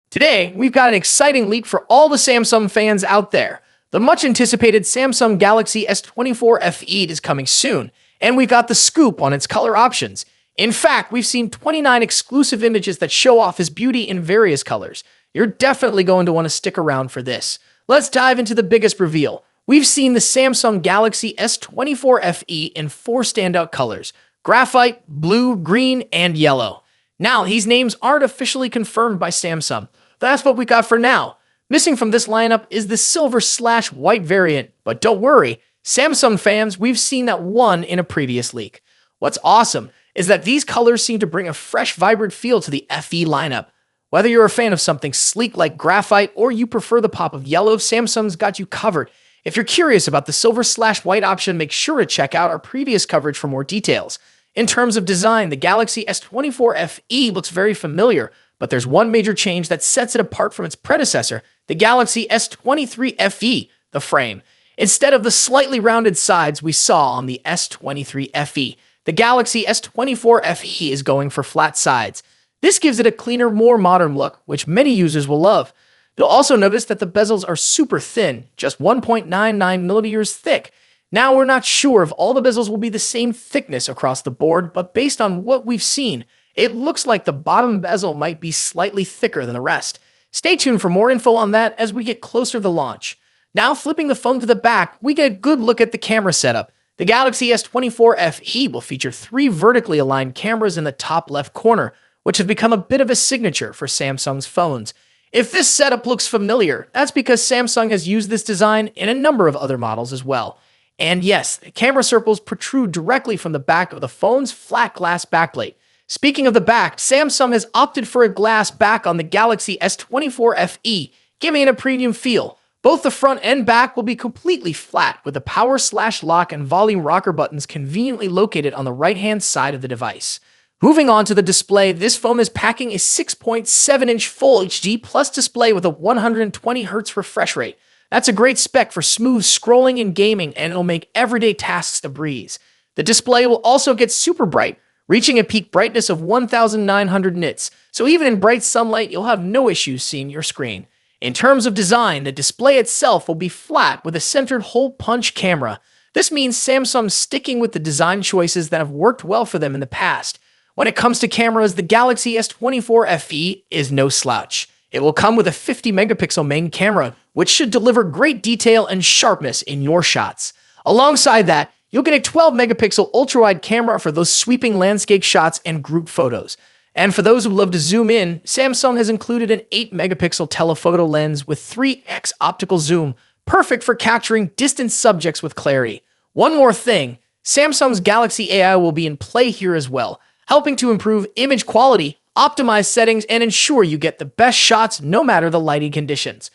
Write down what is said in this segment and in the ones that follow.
Today, we've got an exciting leak for all the Samsung fans out there. The much anticipated Samsung Galaxy S24 FE is coming soon, and we got the scoop on its color options. In fact, we've seen 29 exclusive images that show off his beauty in various colors. You're definitely going to want to stick around for this. Let's dive into the biggest reveal. We've seen the Samsung Galaxy S24 FE in 4 standout colors: graphite, blue, green, and yellow. Now, these names aren't officially confirmed by Samsung. That's what we got for now. Missing from this lineup is the silver/white variant, but don't worry, Samsung fans, we've seen that one in a previous leak. What's awesome is that these colors seem to bring a fresh, vibrant feel to the FE lineup. Whether you're a fan of something sleek like graphite or you prefer the pop of yellow, Samsung's got you covered. If you're curious about the silver/white option, make sure to check out our previous coverage for more details. In terms of design, the Galaxy S24 FE looks very familiar, but there's one major change that sets it apart from its predecessor, the Galaxy S23 FE, the frame. Instead of the slightly rounded sides we saw on the S23 FE, the Galaxy S24 FE is going for flat sides. This gives it a cleaner, more modern look, which many users will love. You'll also notice that the bezels are super thin, just 1.99 millimeters thick. Now, we're not sure if all the bezels will be the same thickness across the board, but based on what we've seen, it looks like the bottom bezel might be slightly thicker than the rest. Stay tuned for more info on that as we get closer to the launch. Now, flipping the phone to the back, we get a good look at the camera setup. The Galaxy S24 FE will feature 3 vertically aligned cameras in the top left corner, which have become a bit of a signature for Samsung's phones. If this setup looks familiar, that's because Samsung has used this design in a number of other models as well. And yes, the camera circles protrude directly from the back of the phone's flat glass backplate. Speaking of the back, Samsung has opted for a glass back on the Galaxy S24 FE, giving it a premium feel. Both the front and back will be completely flat, with the power/lock and volume rocker buttons conveniently located on the right-hand side of the device. Moving on to the display, this phone is packing a 6.7-inch Full HD Plus display with a 120Hz refresh rate. That's a great spec for smooth scrolling and gaming, and it'll make everyday tasks a breeze. The display will also get super bright, reaching a peak brightness of 1,900 nits, so even in bright sunlight, you'll have no issues seeing your screen. In terms of design, the display itself will be flat with a centered hole punch camera. This means Samsung's sticking with the design choices that have worked well for them in the past. When it comes to cameras, the Galaxy S24 FE is no slouch. It will come with a 50-megapixel main camera, which should deliver great detail and sharpness in your shots. Alongside that, you'll get a 12-megapixel ultra-wide camera for those sweeping landscape shots and group photos. And for those who love to zoom in, Samsung has included an 8-megapixel telephoto lens with 3x optical zoom, perfect for capturing distant subjects with clarity. One more thing, Samsung's Galaxy AI will be in play here as well, helping to improve image quality, optimize settings, and ensure you get the best shots no matter the lighting conditions.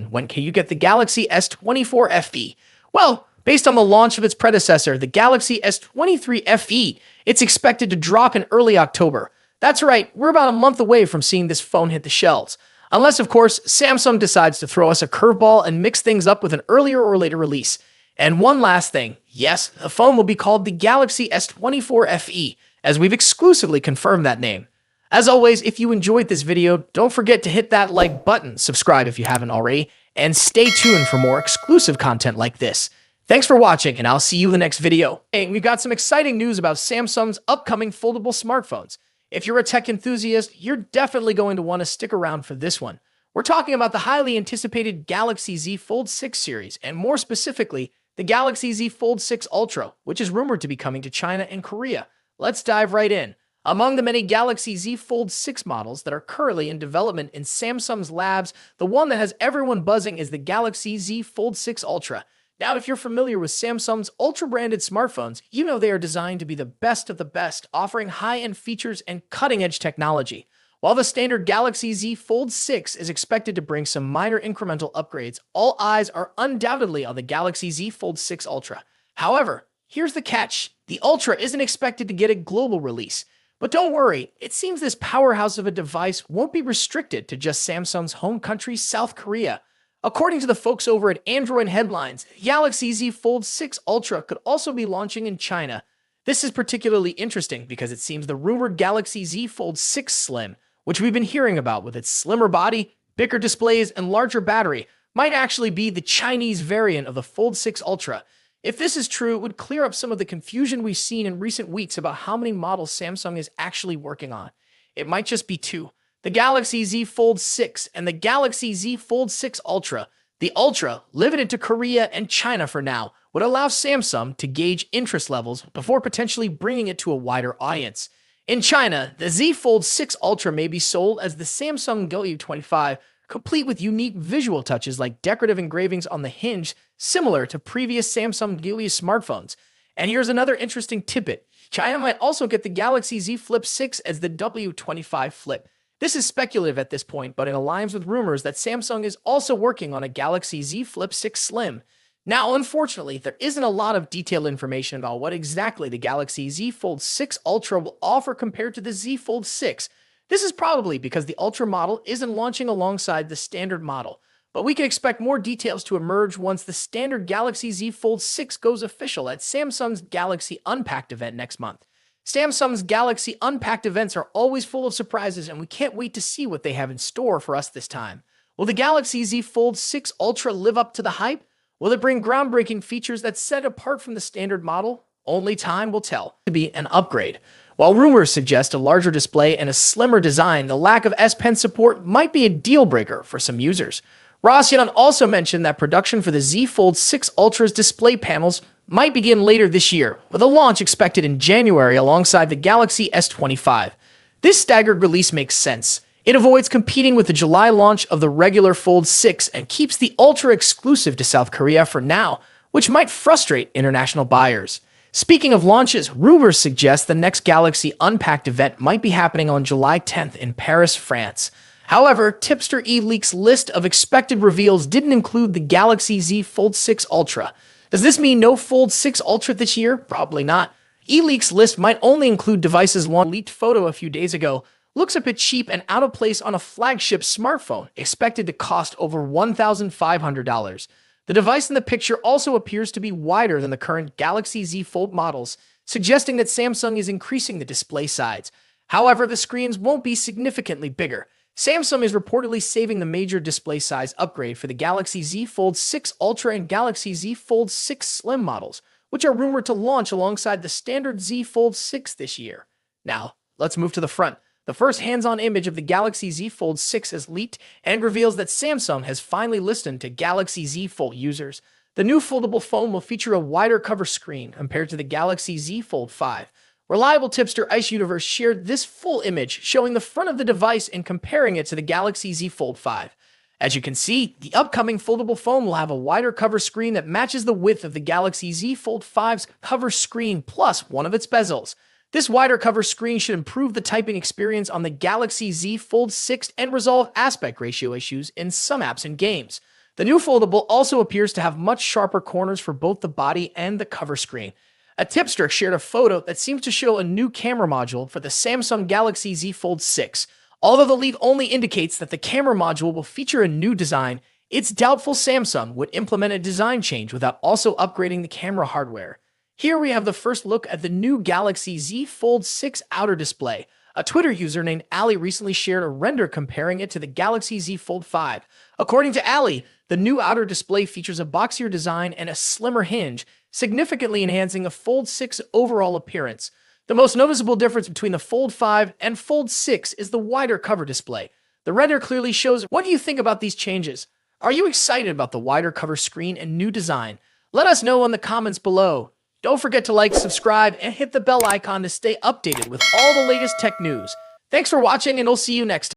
When can you get the Galaxy S24 FE? Well, based on the launch of its predecessor, the Galaxy S23 FE, it's expected to drop in early October. That's right, we're about a month away from seeing this phone hit the shelves. Unless, of course, Samsung decides to throw us a curveball and mix things up with an earlier or later release. And one last thing, yes, the phone will be called the Galaxy S24 FE, as we've exclusively confirmed that name. As always, if you enjoyed this video, don't forget to hit that like button, subscribe if you haven't already, and stay tuned for more exclusive content like this. Thanks for watching, and I'll see you in the next video. Hey, we've got some exciting news about Samsung's upcoming foldable smartphones. If you're a tech enthusiast, you're definitely going to want to stick around for this one. We're talking about the highly anticipated Galaxy Z Fold 6 series, and more specifically, the Galaxy Z Fold 6 Ultra, which is rumored to be coming to China and Korea. Let's dive right in. Among the many Galaxy Z Fold 6 models that are currently in development in Samsung's labs, the one that has everyone buzzing is the Galaxy Z Fold 6 Ultra. Now, if you're familiar with Samsung's Ultra-branded smartphones, you know they are designed to be the best of the best, offering high-end features and cutting-edge technology. While the standard Galaxy Z Fold 6 is expected to bring some minor incremental upgrades, all eyes are undoubtedly on the Galaxy Z Fold 6 Ultra. However, here's the catch. The Ultra isn't expected to get a global release. But don't worry, it seems this powerhouse of a device won't be restricted to just Samsung's home country, South Korea. According to the folks over at Android Headlines, Galaxy Z Fold 6 Ultra could also be launching in China. This is particularly interesting because it seems the rumored Galaxy Z Fold 6 Slim which we've been hearing about with its slimmer body, bigger displays, and larger battery, might actually be the Chinese variant of the Fold 6 Ultra. If this is true, it would clear up some of the confusion we've seen in recent weeks about how many models Samsung is actually working on. It might just be two: the Galaxy Z Fold 6 and the Galaxy Z Fold 6 Ultra. The Ultra, limited to Korea and China for now, would allow Samsung to gauge interest levels before potentially bringing it to a wider audience. In China, the Z Fold 6 Ultra may be sold as the Samsung Galaxy S24, complete with unique visual touches like decorative engravings on the hinge, similar to previous Samsung Galaxy smartphones. And here's another interesting tidbit: China might also get the Galaxy Z Flip 6 as the W25 Flip. This is speculative at this point, but it aligns with rumors that Samsung is also working on a Galaxy Z Flip 6 Slim. Now, unfortunately, there isn't a lot of detailed information about what exactly the Galaxy Z Fold 6 Ultra will offer compared to the Z Fold 6. This is probably because the Ultra model isn't launching alongside the standard model, but we can expect more details to emerge once the standard Galaxy Z Fold 6 goes official at Samsung's Galaxy Unpacked event next month. Samsung's Galaxy Unpacked events are always full of surprises, and we can't wait to see what they have in store for us this time. Will the Galaxy Z Fold 6 Ultra live up to the hype? Will it bring groundbreaking features that set it apart from the standard model? Only time will tell. To be an upgrade. While rumors suggest a larger display and a slimmer design, the lack of S Pen support might be a deal breaker for some users. Ross Yan also mentioned that production for the Z Fold 6 Ultra's display panels might begin later this year, with a launch expected in January alongside the Galaxy S25. This staggered release makes sense. It avoids competing with the July launch of the regular Fold 6 and keeps the Ultra exclusive to South Korea for now, which might frustrate international buyers. Speaking of launches, rumors suggest the next Galaxy Unpacked event might be happening on July 10th in Paris, France. However, Tipster eLeaks' list of expected reveals didn't include the Galaxy Z Fold 6 Ultra. Does this mean no Fold 6 Ultra this year? Probably not. eLeaks' list might only include devices launched. A leaked photo a few days ago looks a bit cheap and out of place on a flagship smartphone, expected to cost over $1,500. The device in the picture also appears to be wider than the current Galaxy Z Fold models, suggesting that Samsung is increasing the display size. However, the screens won't be significantly bigger. Samsung is reportedly saving the major display size upgrade for the Galaxy Z Fold 6 Ultra and Galaxy Z Fold 6 Slim models, which are rumored to launch alongside the standard Z Fold 6 this year. Now, let's move to the front. The first hands-on image of the Galaxy Z Fold 6 is leaked and reveals that Samsung has finally listened to Galaxy Z Fold users. The new foldable phone will feature a wider cover screen compared to the Galaxy Z Fold 5. Reliable tipster Ice Universe shared this full image showing the front of the device and comparing it to the Galaxy Z Fold 5. As you can see, the upcoming foldable phone will have a wider cover screen that matches the width of the Galaxy Z Fold 5's cover screen plus one of its bezels. This wider cover screen should improve the typing experience on the Galaxy Z Fold 6 and resolve aspect ratio issues in some apps and games. The new foldable also appears to have much sharper corners for both the body and the cover screen. A tipster shared a photo that seems to show a new camera module for the Samsung Galaxy Z Fold 6. Although the leak only indicates that the camera module will feature a new design, it's doubtful Samsung would implement a design change without also upgrading the camera hardware. Here we have the first look at the new Galaxy Z Fold 6 outer display. A Twitter user named Ali recently shared a render comparing it to the Galaxy Z Fold 5. According to Ali, the new outer display features a boxier design and a slimmer hinge, significantly enhancing a Fold 6 overall appearance. The most noticeable difference between the Fold 5 and Fold 6 is the wider cover display. The render clearly shows. What do you think about these changes? Are you excited about the wider cover screen and new design? Let us know in the comments below. Don't forget to like, subscribe, and hit the bell icon to stay updated with all the latest tech news. Thanks for watching, and I'll see you next time.